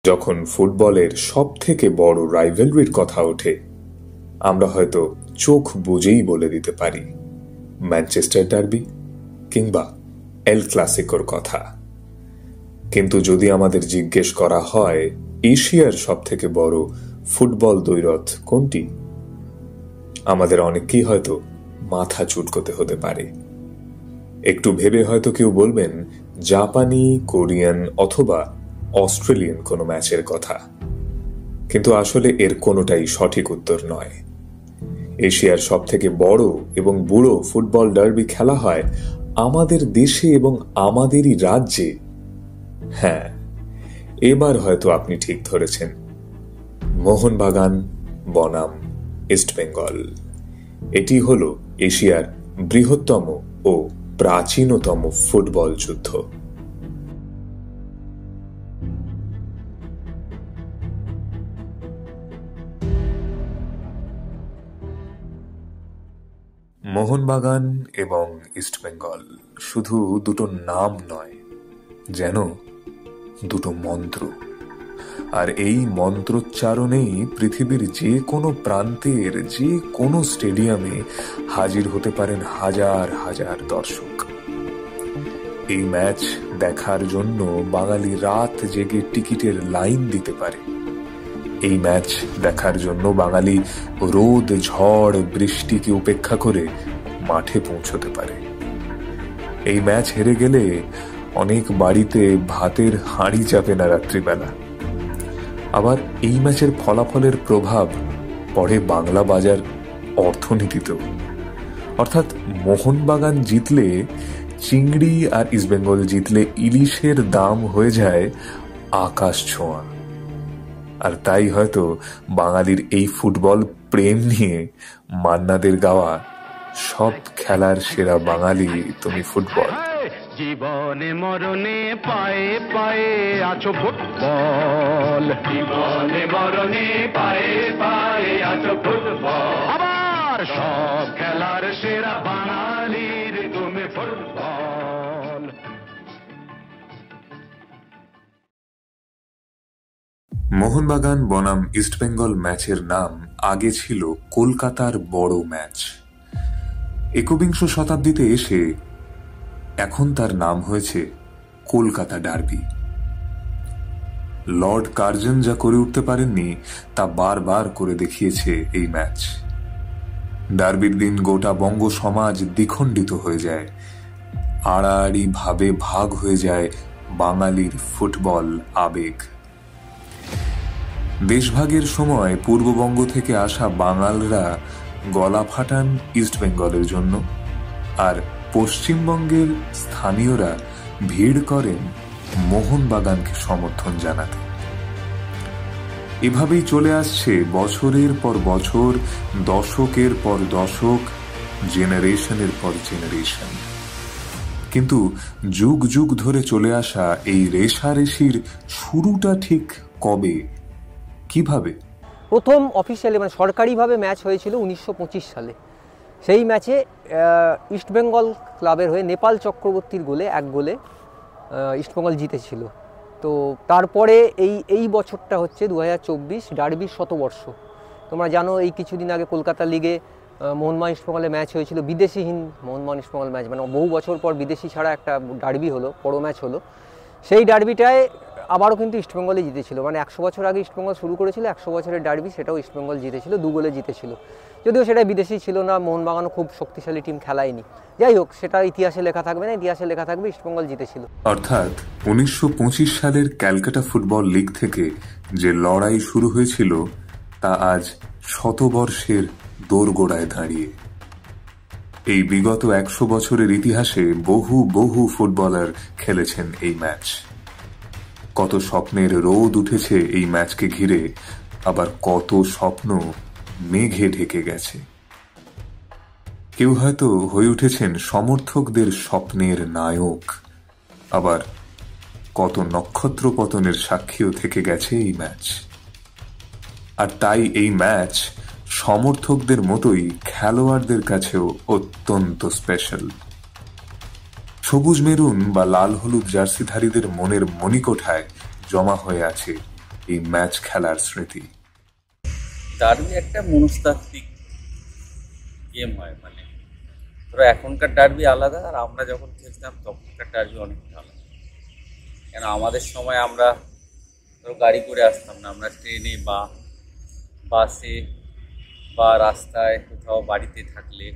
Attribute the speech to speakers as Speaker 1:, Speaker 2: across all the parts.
Speaker 1: যখন ফুটবলের সবথেকে বড় রাইভেলরির কথা ওঠে, আমরা হয়তো চোখ বুজেই বলে দিতে পারি ম্যানচেস্টার ডার্বি কিংবা এল ক্লাসিকোর কথা। কিন্তু যদি আমাদের জিজ্ঞেস করা হয় এশিয়ার সবথেকে বড় ফুটবল দ্বৈরথ কোনটি, আমাদের অনেককেই হয়তো মাথা চুটকোতে হতে পারে। একটু ভেবে হয়তো কেউ বলবেন জাপানি, কোরিয়ান অথবা অস্ট্রেলিয়ান কোনো ম্যাচের কথা, কিন্তু আসলে এর কোনোটাই সঠিক উত্তর নয়। এশিয়ার সবথেকে বড় এবং বুড়ো ফুটবল ডার্বি খেলা হয় আমাদের দেশে এবং আমাদেরই রাজ্যে। হ্যাঁ, এবার হয়তো আপনি ঠিক ধরেছেন, মোহনবাগান বনাম ইস্টবেঙ্গল। এটি হল এশিয়ার বৃহত্তম ও প্রাচীনতম ফুটবল যুদ্ধ। মোহনবাগান এবং ইস্টবেঙ্গল শুধু দুটো নাম নয়, যেন দুটো মন্ত্র। আর এই মন্ত্রোচ্চারণেই পৃথিবীর যে কোনো প্রান্তের যে কোনো স্টেডিয়ামে হাজির হতে পারেন হাজার হাজার দর্শক। এই ম্যাচ দেখার জন্য বাঙালি রাত জেগে টিকিটের লাইন দিতে পারে। এই ম্যাচ দেখার জন্য বাঙালি রোদ, ঝড়, বৃষ্টিকে উপেক্ষা করে মাঠে পৌঁছতে পারে। এই ম্যাচ হেরে গেলে অনেক বাড়িতে ভাতের হাঁড়ি চাপে না রাত্রিবেলা। আবার এই ম্যাচের ফলাফলের প্রভাব পড়ে বাংলা বাজার অর্থনীতিতেও। অর্থাৎ মোহনবাগান জিতলে চিংড়ি আর ইস্টবেঙ্গল জিতলে ইলিশের দাম হয়ে যায় আকাশ ছোঁয়া। আর তাই হয়তো বাঙালির এই ফুটবল প্রেম নিয়ে মান্নাদের গাওয়া সব খেলার সেরা বাঙালি তুমি ফুটবল।
Speaker 2: জীবনে মরণে পায়ে পায়ে আছো ফুটবল, জীবনে মরণে পায়ে পায়ে আছো ফুটবল। আবার সব খেলার সেরা বাঙালির তুমি ফুটবল।
Speaker 1: মোহনবাগান বনাম ইস্টবেঙ্গল ম্যাচের নাম আগে ছিল কলকাতার বড় ম্যাচ। একবিংশ শতাব্দীতে এসে এখন তার নাম হয়েছে কলকাতা ডার্বি। লর্ড কার্জন যা করে উঠতে পারেননি তা বারবার করে দেখিয়েছে এই ম্যাচ। ডার্বির দিন গোটা বঙ্গ সমাজ দ্বিখণ্ডিত হয়ে যায়, আড়াআড়ি ভাবে ভাগ হয়ে যায় বাঙালির ফুটবল আবেগ। দেশভাগের সময় পূর্ববঙ্গ থেকে আসা বাঙালরা গলা ফাটান ইস্টবেঙ্গলের জন্য, আর পশ্চিমবঙ্গের স্থানীয়রা ভিড় করেন মোহনবাগানকে সমর্থন জানাতে। এভাবেই চলে আসছে বছরের পর বছর, দশকের পর দশক, জেনারেশনের পর জেনারেশন। কিন্তু যুগ যুগ ধরে চলে আসা এই রেশারেশির শুরুটা ঠিক কবে, কিভাবে?
Speaker 3: প্রথম অফিসিয়ালি সরকারিভাবে ম্যাচ হয়েছিল 1925 সালে। সেই ম্যাচে ইস্টবেঙ্গল ক্লাবের হয়ে নেপাল চক্রবর্তীর গোলে 1 গোলে ইস্টবেঙ্গল জিতেছিল। তো তারপরে এই বছরটা হচ্ছে 2024 ডার্বির শতবর্ষ। তোমরা জানো এই কিছুদিন আগে কলকাতা লিগে মোহনবাগান ইস্টবেঙ্গলের ম্যাচ হয়েছিল, বিদেশিহীন মোহনবাগান ইস্টবেঙ্গল ম্যাচ, মানে বহু বছর পর বিদেশি ছাড়া একটা ডার্বি হলো, বড় ম্যাচ হলো। সেই ডার্বিটায় আবারও কিন্তু ইস্টবেঙ্গলই জিতেছিল। মানে 100 বছর আগে ইস্টবেঙ্গল শুরু করেছিল 100 বছরের ডার্বি, সেটাও ইস্টবেঙ্গল জিতেছিল, 2 গোলে জিতেছিল। যদিও সেটা বিদেশি ছিল না, মোহনবাগানও খুব শক্তিশালী টিম খেলায়নি। যাই হোক, সেটা ইতিহাসে লেখা থাকবে না, ইতিহাসে লেখা থাকবে ইস্টবেঙ্গল জিতেছিল।
Speaker 1: অর্থাৎ 1925 সালের ক্যালকাটা ফুটবল লিগ থেকে যে লড়াই শুরু হয়েছিল তা আজ শতবর্ষের দোরগোড়ায় দাঁড়িয়ে। এই বিগত 100 বছরের ইতিহাসে বহু বহু ফুটবলার খেলেছেন এই ম্যাচ। কত স্বপ্নের রোদ উঠেছে এই ম্যাচকে ঘিরে, আবার কত স্বপ্ন মেঘে ঢেকে গেছে। কেউ হয়তো হয়ে উঠেছেন সমর্থকদের স্বপ্নের নায়ক, আবার কত নক্ষত্র পতনের সাক্ষীও থেকে গেছে এই ম্যাচ। আর তাই এই ম্যাচ সমর্থকদের মতোই খেলোয়াড়দের কাছেও অত্যন্ত স্পেশাল। সবুজ মেরুন বা লাল হলুদ জার্সিধারীদের মনের মণিকোঠায় জমা হয়ে আছে এই ম্যাচ খেলার স্মৃতি।
Speaker 4: ডার্বি একটা মনস্তাত্ত্বিক গেম হয়, মানে ধরো এখনকার ডার্বি আলাদা আর আমরা যখন খেলতাম তখনকার ডার্বি অনেকটা আলাদা। কেন আমাদের সময় আমরা ধরো গাড়ি করে আসতাম না, আমরা ট্রেনে বা বাসে বা রাস্তায় কোথাও বাড়িতে থাকলে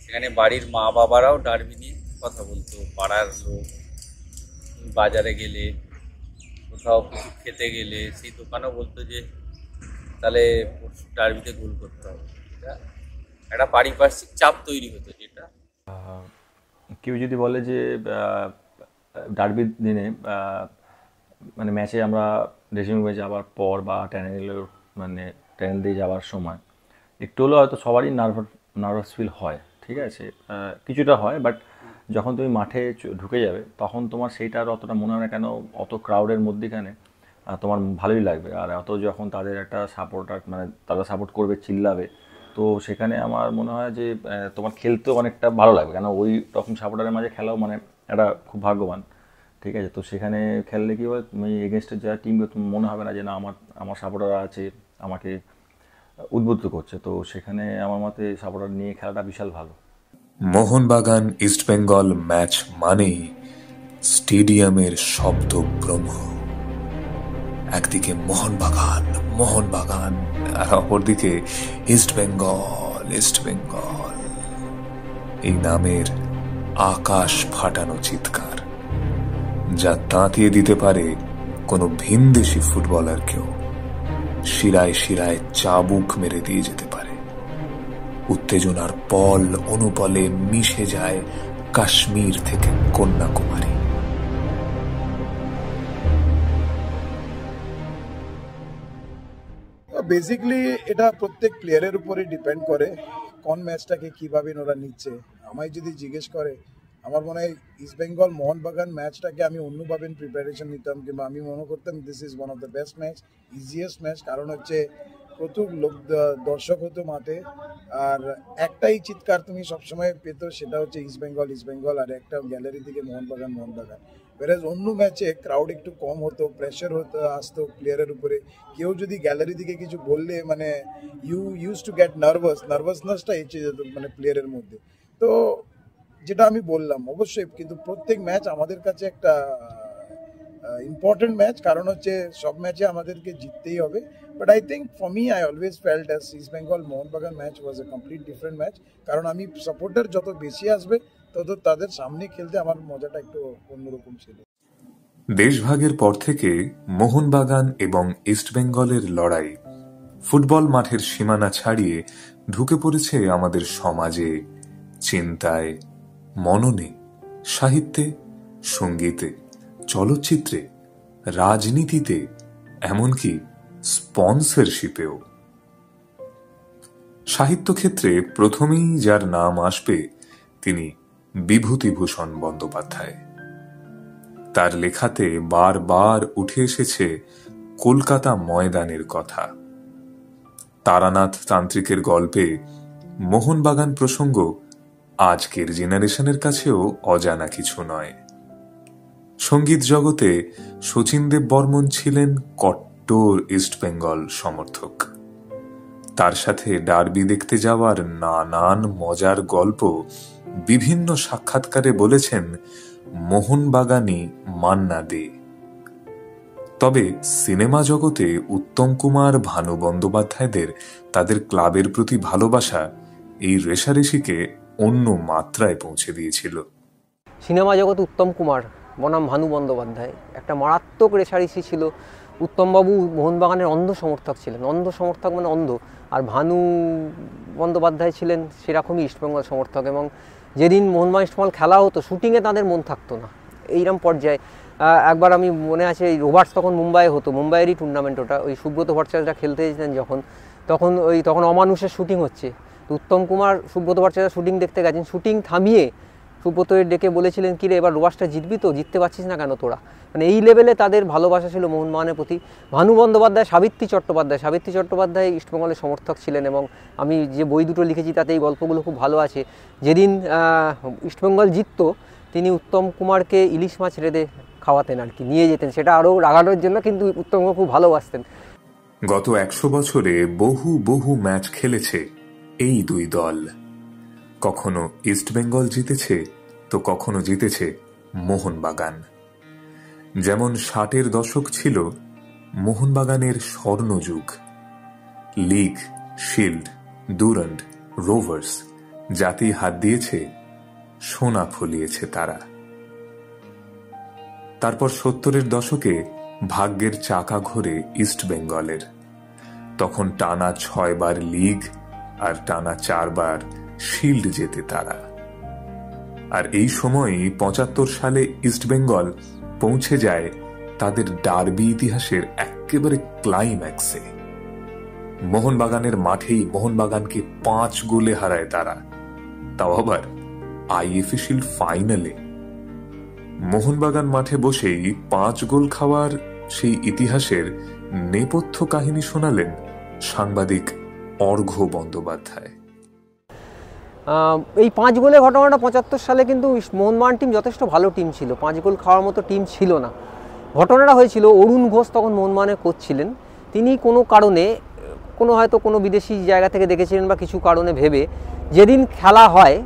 Speaker 4: সেখানে বাড়ির মা বাবারাও ডার্বি নিয়ে কথা বলতো। পাড়ার লোক, বাজারে গেলে কোথাও কিছু খেতে গেলে সেই দোকানেও বলতো যে তাহলে ডার্বিতে গোল করতে হবে। এটা একটা পারিপার্শ্বিক চাপ তৈরি হতো। যেটা
Speaker 5: কেউ যদি বলে যে ডার্বির দিনে মানে ম্যাচে আমরা ড্রেসিং রুমে যাওয়ার পর বা টানেল দিয়ে যাওয়ার সময় একটু হলেও হয়তো সবারই নার্ভাস ফিল হয়, ঠিক আছে, কিছুটা হয়, বাট যখন তুমি মাঠে ঢুকে যাবে তখন তোমার সেইটা আর অতটা মনে হয় না, কেন অত ক্রাউডের মধ্যেখানে তোমার ভালোই লাগবে। আর অত যখন তাদের একটা সাপোর্টার, মানে তারা সাপোর্ট করবে, চিল্লাবে, তো সেখানে আমার মনে হয় যে তোমার খেলতেও অনেকটা ভালো লাগবে, কেন ওই রকম সাপোর্টারের মাঝে খেলাও মানে একটা খুব ভাগ্যবান, ঠিক আছে। তো সেখানে খেললে কী হয়, তুমি এগেনস্টের যারা টিমকে তুমি মনে হবে না যে না আমার সাপোর্টার আছে, আমাকে উদ্বুদ্ধ করছে। তো সেখানে আমার মতে সাপোর্টার নিয়ে খেলাটা বিশাল ভালো।
Speaker 1: মোহনবাগান ইস্টবেঙ্গল ম্যাচ মানেই স্টেডিয়ামের শব্দ ব্রহ্ম। একদিকে মোহনবাগান মোহনবাগান আর অপরদিকে ইস্টবেঙ্গল। এই নামের আকাশ ফাটানো চিৎকার, যা তাঁতিয়ে দিতে পারে কোনো ভিনদেশি ফুটবলারকেও, শিরায় শিরায় চাবুক মেরে দিয়ে যেতে পারে। উত্তেজনার পল অনুপলে মিশে যায় কাশ্মীর থেকে কন্যাকুমারী।
Speaker 6: বেসিক্যালি এটা প্রত্যেক প্লেয়ারের উপরে ডিপেন্ড করে কোন ম্যাচটাকে কিভাবে ওরা নিচ্ছে। আমায় যদি জিজ্ঞেস করে, আমার মনে হয় ইস্ট বেঙ্গল মোহনবাগান ম্যাচটাকে আমি অন্যভাবে প্রিপারেশন নিতাম, কিংবা আমি মনে করতাম this is one of the best match, easiest match. কারণ হচ্ছে প্রচুর লোক দর্শক হতো মাঠে, আর একটাই চিৎকার তুমি সবসময় পেতো, সেটা হচ্ছে ইস্ট বেঙ্গল, আর একটা গ্যালারি থেকে মোহনবাগান। whereas অন্য ম্যাচে ক্রাউড একটু কম হতো, প্রেশার আসতো প্লেয়ারের উপরে। কেউ যদি গ্যালারি থেকে কিছু বললে মানে ইউজ টু গেট নার্ভাসনেসটা এসে যেত মানে প্লেয়ারের মধ্যে। তো যেটা আমি বললাম, অবশ্যই কিন্তু প্রত্যেক ম্যাচ আমাদের কাছে একটা ইম্পর্টেন্ট ম্যাচ, কারণ হচ্ছে সব ম্যাচে আমাদেরকে জিততেই হবে। But I think for me I always felt as east Bengal Mohun Bagan match was A complete different match, কারণ আমি সাপোর্টার যত বেশি আসবে তত তাদের সামনে খেলতে আমার মজাটা একটু অন্যরকম ছিল।
Speaker 1: দেশভাগের পর থেকে মোহনবাগান এবং ইস্টবেঙ্গলের লড়াই ফুটবল মাঠের সীমানা ছাড়িয়ে ঢুকে পড়েছে আমাদের সমাজে, চিন্তায়, মননে, সাহিত্যে, সঙ্গীতে, চলচ্চিত্রে, রাজনীতিতে, এমনকি স্পন্সরশিপেও। সাহিত্যক্ষেত্রে প্রথমেই যার নাম আসবে তিনি বিভূতিভূষণ বন্দ্যোপাধ্যায়। তার লেখাতে বারবার উঠে এসেছে কলকাতা ময়দানের কথা। তারানাথ তান্ত্রিকের গল্পে মোহনবাগান প্রসঙ্গ আজকের জেনারেশনের কাছেও অজানা কিছু নয়। সঙ্গীত জগতে শচীন দেব বর্মন ছিলেন কট্টর ইস্টবেঙ্গল সমর্থক। তার সাথে ডার্বি দেখতে যাওয়ার নানান মজার গল্প বিভিন্ন সাক্ষাৎকারে বলেছেন মোহনবাগানি মান্না দে। তবে সিনেমা জগতে উত্তম কুমার, ভানু বন্দ্যোপাধ্যায়দের তাদের ক্লাবের প্রতি ভালোবাসা এই রেশারেশিকে অন্য মাত্রায় পৌঁছে দিয়েছিল।
Speaker 3: সিনেমা জগতে উত্তম কুমার বনাম ভানু বন্দ্যোপাধ্যায় একটা মারাত্মক রেশারেশি ছিল। উত্তমবাবু মোহনবাগানের অন্ধ সমর্থক ছিলেন, অন্ধ সমর্থক মানে অন্ধ, আর ভানু বন্দ্যোপাধ্যায় ছিলেন সেরকমই ইস্টবেঙ্গল সমর্থক। এবং যেদিন মোহনবাগান ইস্টবেঙ্গল খেলা হতো শুটিংয়ে তাদের মন থাকতো না, এইরকম পর্যায়ে। একবার আমি মনে আছে এই রোবার্টস তখন মুম্বাইয়ে হতো, মুম্বাইয়েরই টুর্নামেন্ট ওটা, ওই সুব্রত ভট্টাচার্যরা খেলতে এসেছেন তখন অমানুষের শুটিং হচ্ছে। তো উত্তম কুমার সুব্রত ভট্টাচার্য শুটিং দেখতে গেছেন, শুটিং থামিয়ে সুব্রতকে ডেকে বলেছিলেন, কিরে এবার রোবার্সটা জিতবি তো, জিততে পারছিস না কেন তোরা? মানে এই লেভেলে তাদের ভালোবাসা ছিল মোহনবাগানের প্রতি। ভানু বন্দ্যোপাধ্যায়, সাবিত্রী চট্টোপাধ্যায় ইস্টবেঙ্গলের সমর্থক ছিলেন, এবং আমি যে বই দুটো লিখেছি তাতে এই গল্পগুলো খুব ভালো আছে। যেদিন ইস্টবেঙ্গল জিততো তিনি উত্তম কুমারকে ইলিশ মাছ রেঁধে খাওয়াতেন আর কি, নিয়ে যেতেন, সেটা আরও রাগানোর জন্য, কিন্তু উত্তমবাবু খুব ভালোবাসতেন।
Speaker 1: গত 100 বছরে বহু বহু ম্যাচ খেলেছে এই দুই দল। কখনো ইস্টবেঙ্গল জিতেছে তো কখনো জিতেছে মোহনবাগান। যেমন 60-এর দশক ছিল মোহনবাগানের স্বর্ণযুগ। লিগ, শিল্ড, ডুরান্ড, রোভার্স জাতি হাত দিয়েছে, সোনা ফলিয়েছে তারা। তারপর 70-এর দশকে ভাগ্যের চাকা ঘোরে ইস্টবেঙ্গলের। তখন টানা 6 বার লিগ আর টানা 4 বার শিল্ড জেতে তারা। আর এই সময়ই 75 সালে ইস্টবেঙ্গল পৌঁছে যায় তাদের ডার্বি ইতিহাসের একেবারে ক্লাইম্যাক্সে। মোহনবাগানের মাঠেই মোহনবাগানকে 5 গোলে হারায় তারা, তাও আবার আইএফএ শিল্ড ফাইনালে। মোহনবাগান মাঠে বসেই 5 গোল খাওয়ার সেই ইতিহাসের নেপথ্য কাহিনী শোনালেন সাংবাদিক অর্ঘ্য বন্দ্যোপাধ্যায়।
Speaker 3: এই 5 গোলের ঘটনাটা 75 সালে কিন্তু মোহনবাগান টিম যথেষ্ট ভালো টিম ছিল, 5 গোল খাওয়ার মতো টিম ছিল না। ঘটনাটা হয়েছিল, অরুণ ঘোষ তখন মোহনবাগানের কোচ ছিলেন। তিনি কোনো কারণে, হয়তো কোনো বিদেশি জায়গা থেকে দেখেছিলেন বা কিছু কারণে ভেবে, যেদিন খেলা হয়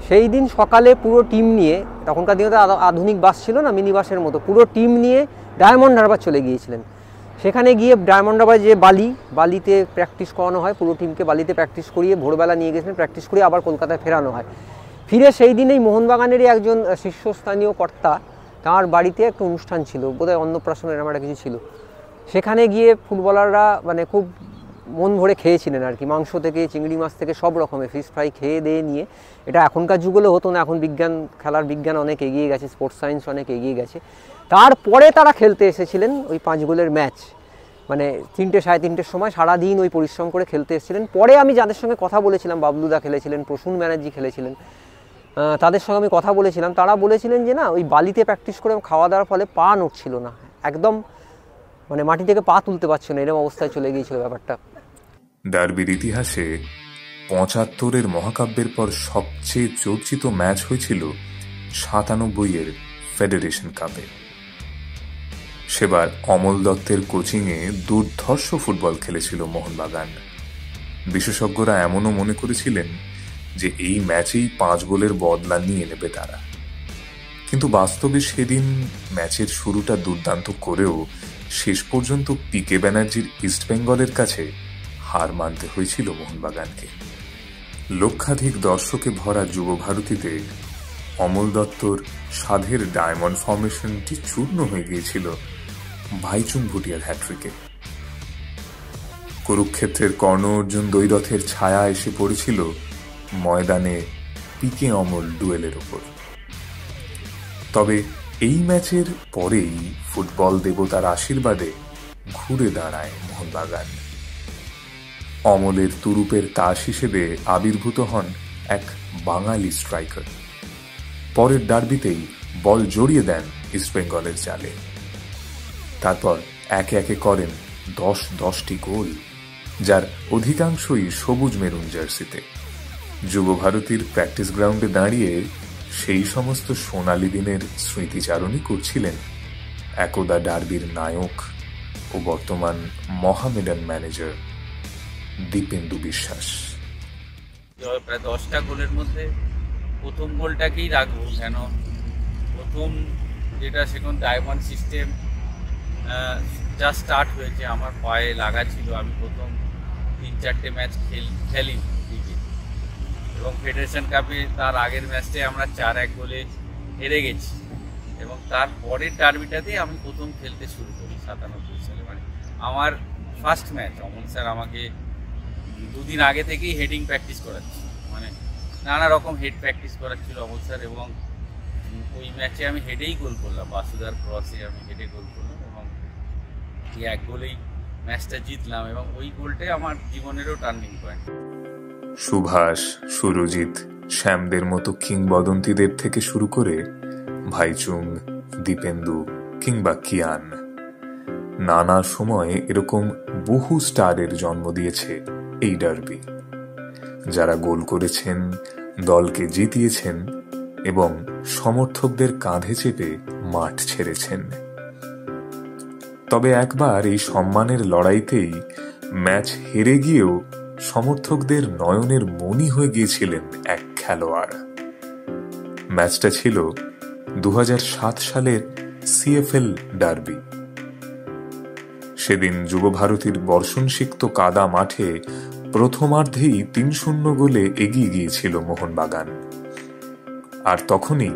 Speaker 3: সেই দিন সকালে পুরো টিম নিয়ে, তখনকার দিনে তো আধুনিক বাস ছিল না, মিনি বাসের মতো, পুরো টিম নিয়ে ডায়মন্ড হারবার চলে গিয়েছিলেন। সেখানে গিয়ে ডায়মন্ড হারবার যে বালিতে প্র্যাকটিস করানো হয়, পুরো টিমকে বালিতে প্র্যাকটিস করিয়ে ভোরবেলা নিয়ে গেছিলেন, প্র্যাকটিস করিয়ে আবার কলকাতায় ফেরানো হয়। ফিরে সেই দিনেই মোহনবাগানেরই একজন শীর্ষস্থানীয় কর্তা, তাঁর বাড়িতে একটা অনুষ্ঠান ছিল, বোধহয় অন্নপ্রাশন এরকম একটা কিছু ছিল। সেখানে গিয়ে ফুটবলাররা মানে খুব মন ভরে খেয়েছিলেন আর কি, মাংস থেকে চিংড়ি মাছ থেকে সব রকমের ফিশ ফ্রাই খেয়ে দিয়ে নিয়ে। এটা এখনকার যুগলে হতো না, এখন খেলার বিজ্ঞান অনেক এগিয়ে গেছে, স্পোর্টস সায়েন্স অনেক এগিয়ে গেছে। তারপরে তারা খেলতে এসেছিলেন ওই 5 গোলের ম্যাচ, মানে 3টে সাড়ে 3টের সময় সারাদিন ওই পরিশ্রম করে খেলতে এসেছিলেন। পরে আমি যাদের সঙ্গে কথা বলেছিলাম, বাবলুদা খেলেছিলেন, প্রসূন ব্যানার্জি খেলেছিলেন, তাদের সঙ্গে আমি কথা বলেছিলাম, তারা বলেছিলেন যে না, ওই বালিতে প্র্যাকটিস করে খাওয়া দাওয়ার ফলে পা নড়ছিল না, একদম মানে মাটি থেকে পা তুলতে পারছিল না, এরকম অবস্থায় চলে গিয়েছিল ব্যাপারটা।
Speaker 1: ডার্বির ইতিহাসে 75-এর মহাকাব্যের পর সবচেয়ে চর্চিত ম্যাচ হয়েছিল 97-এর ফেডারেশন কাপে। সেবার অমল দত্তের কোচিংয়ে দুর্ধর্ষ ফুটবল খেলেছিল মোহনবাগান। বিশেষজ্ঞরা এমনও মনে করেছিলেন যে এই ম্যাচেই 5 গোলের বদলা নিয়ে নেবে তারা। কিন্তু বাস্তবে সেদিন ম্যাচের শুরুটা দুর্দান্ত করেও শেষ পর্যন্ত পিকে ব্যানার্জির ইস্টবেঙ্গলের কাছে হার মানতে হয়েছিল মোহনবাগানকে। লক্ষাধিক দর্শকে ভরা যুবভারতীতে অমল দত্তর সাধের ডায়মন্ড ফর্মেশনটি চূর্ণ হয়ে গিয়েছিল ভাইচুং ভুটিয়ার হ্যাট্রিকে। কুরুক্ষেত্রের কর্ণ অর্জুন দ্বৈরথের ছায়া এসে পড়েছিল ময়দানে পিকে অমল ডুয়েলের ওপর। তবে এই ম্যাচের পরেই ফুটবল দেবতার আশীর্বাদে ঘুরে দাঁড়ায় মোহনবাগান। অমলের তুরুপের তাস হিসেবে আবির্ভূত হন এক বাঙালি স্ট্রাইকার। পরের ডার্বিতেই বল জড়িয়ে দেন ইস্টবেঙ্গলের জালে। তারপর একে একে করেন 10টি গোল, যার অধিকাংশই সবুজ মেরুন জার্সিতে। যুবভারতীর প্র্যাকটিস গ্রাউন্ডে দাঁড়িয়ে সেই সমস্ত সোনালী দিনের স্মৃতিচারণই করছিলেন একদা ডার্বির নায়ক ও বর্তমান মহামেডান ম্যানেজার দীপেন্দু বিশ্বাস।
Speaker 4: প্রায় 10টা গোলের মধ্যে প্রথম গোলটাকেই রাখবো, কেন প্রথম যেটা সেখানে ডায়মন্ড সিস্টেম যা স্টার্ট হয়েছে, আমার পায়ে লাগা ছিল। আমি প্রথম 3-4টে ম্যাচ খেলি লিগে, এবং ফেডারেশন কাপে তার আগের ম্যাচে আমরা 4-1 গোলে হেরে গেছি, এবং তার পরের ডার্বিটাতেই আমি প্রথম খেলতে শুরু করি 97 সালে। মানে আমার ফার্স্ট ম্যাচ। অমল স্যার আমাকে 2 দিন আগে থেকেই হেডিং প্র্যাকটিস করাচ্ছিল, মানে নানা রকম হেড প্র্যাকটিস করাচ্ছিল অমল স্যার, এবং ওই ম্যাচে আমি হেডেই গোল করলাম, বাসুদার ক্রসে আমি হেডে গোল করলাম, এবং এই 1 গোলেই ম্যাচটা জিতলাম, এবং ওই গোলটাই আমার জীবনেরও টার্নিং পয়েন্ট।
Speaker 1: সুভাষ, সুরজিৎ, শ্যামদের মতো কিংবদন্তিদের থেকে শুরু করে ভাইচুং, দীপেন্দু কিংবা কিয়ান, নানা সময়ে এরকম বহু স্টারের জন্ম দিয়েছে এই ডার্বি, যারা গোল করেছেন, দলকে জিতিয়েছেন এবং সমর্থকদের কাঁধে চেপে মাঠ ছেড়েছেন। তবে একবার এই সম্মানের লড়াইতেই ম্যাচ হেরে গিয়েও সমর্থকদের নয়নের মণি হয়ে গিয়েছিলেন এক খেলোয়াড়। ম্যাচটা ছিল 2007 সালের সিএফএল ডার্বি। সেদিন যুবভারতীর বর্ষণসিক্ত কাদা মাঠে প্রথমার্ধেই 3-0 গোলে এগিয়ে গিয়েছিল মোহনবাগান। আর তখনই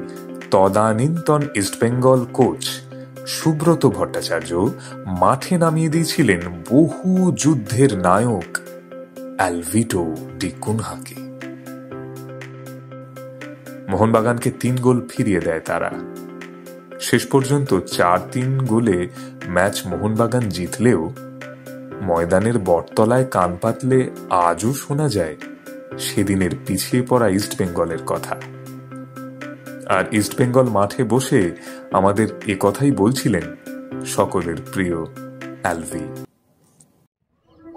Speaker 1: তদানীন্তন ইস্টবেঙ্গল কোচ সুব্রত ভট্টাচার্য মাঠে নামিয়ে দিয়েছিলেন বহু যুদ্ধের নায়ক অ্যালভিটো ডি কুনহাকে। মোহনবাগানকে 3 গোল ফিরিয়ে দেয় তারা। শেষ পর্যন্ত 4-3 গোলে ম্যাচ মোহনবাগান জিতলেও ময়দানের বটতলায় কান পাতলে আজও শোনা যায় সেদিনের পিছিয়ে পড়া ইস্টবেঙ্গলের কথা। আর ইস্টবেঙ্গল মাঠে বসে আমাদের এ কথাই বলছিলেন সকলের প্রিয় অ্যালভি।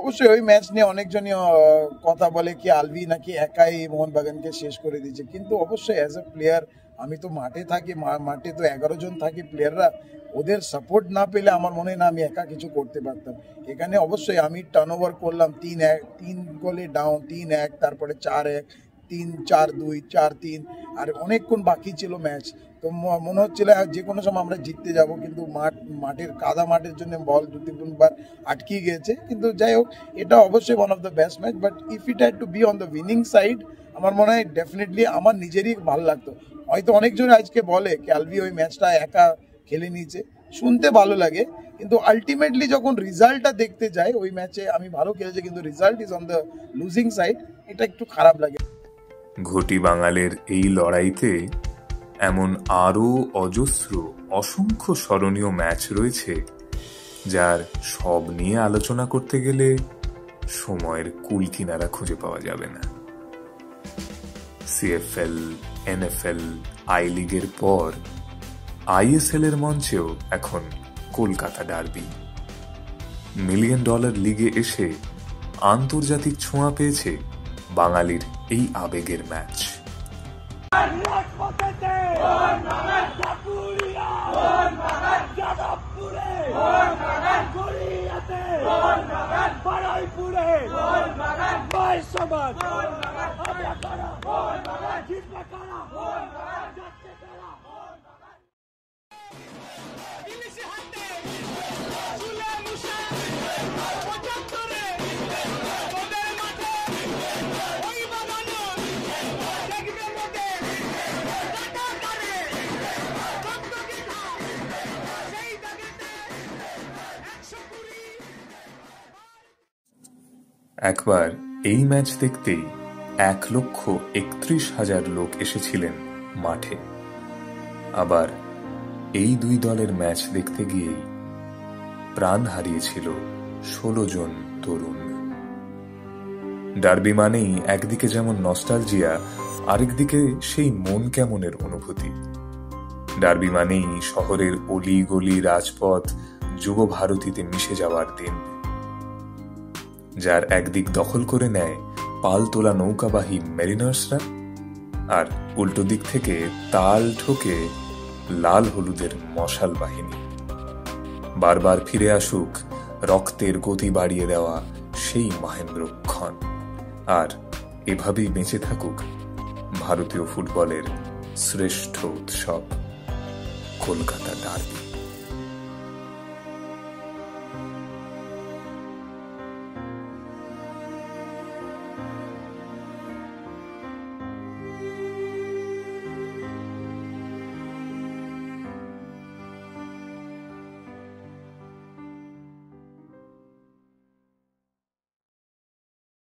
Speaker 6: অবশ্যই ওই ম্যাচ নিয়ে অনেকজনই কথা বলে কি আলভি নাকি একাই মোহনবাগানকে শেষ করে দিয়েছে, কিন্তু অবশ্যই অ্যাজ এ প্লেয়ার আমি তো মাঠে থাকি, মাঠে তো 11 জন থাকি প্লেয়াররা, ওদের সাপোর্ট না পেলে আমার মনে হয় না আমি একা কিছু করতে পারতাম। এখানে অবশ্যই আমি টার্নওভার করলাম 3 গোলে ডাউন, 3-1, তারপরে 4-1, 3-4-2, 4-3, আর অনেকক্ষণ বাকি ছিল ম্যাচ। তো মনে হচ্ছিল যে কোনো সময় আমরা জিততে যাব, কিন্তু মাঠের কাদা মাঠের জন্য বল 2-3বার আটকে গিয়েছে। কিন্তু যাই হোক, এটা অবশ্যই one of the best match, but if it had to be on the winning side আমার মনে হয় ডেফিনেটলি আমার নিজেরই ভালো লাগতো। হয়তো অনেকজন আজকে বলে কি আলভি ওই ম্যাচটা একা খেলে নিয়েছে, শুনতে ভালো লাগে, কিন্তু আলটিমেটলি যখন রেজাল্টটা দেখতে যাই ওই ম্যাচে আমি ভালো খেলেছি, কিন্তু result is on the losing side, এটা একটু খারাপ লাগে।
Speaker 1: ঘটি বাঙালের এই লড়াইতে এমন আরও অজস্র অসংখ্য স্মরণীয় ম্যাচ রয়েছে যার সব নিয়ে আলোচনা করতে গেলে সময়ের কুল কিনারা খুঁজে পাওয়া যাবে না। সিএফএল, এনএফএল, আই লিগের পর আইএসএল এর মঞ্চেও এখন কলকাতা ডার্বি। $1 মিলিয়ন লিগে এসে আন্তর্জাতিক ছোঁয়া পেয়েছে বাঙালির এই আবেগের ম্যাচ। একবার এই ম্যাচ দেখতেই 1,31,000 লোক এসেছিলেন মাঠে। আবার এই দুই দলের ম্যাচ দেখতে গিয়েই প্রাণ হারিয়েছিল 16 জন তরুণ। ডার্বি মানেই একদিকে যেমন নস্টালজিয়া, আরেকদিকে সেই মন কেমনের অনুভূতি। ডার্বি মানেই শহরের অলি গলি রাজপথ যুব ভারতীতে মিশে যাওয়ার দিন, যার একদিক দখল করে নেয় পাল তোলা নৌকাবাহী মেরিনার্সরা, আর উল্টো দিক থেকে তাল ঠোকে লাল হলুদের মশাল বাহিনী। বারবার ফিরে আসুক রক্তের গতি বাড়িয়ে দেওয়া সেই মহেন্দ্রক্ষণ, আর এভাবেই বেঁচে থাকুক ভারতীয় ফুটবলের শ্রেষ্ঠ উৎসব কলকাতা ডার্বি।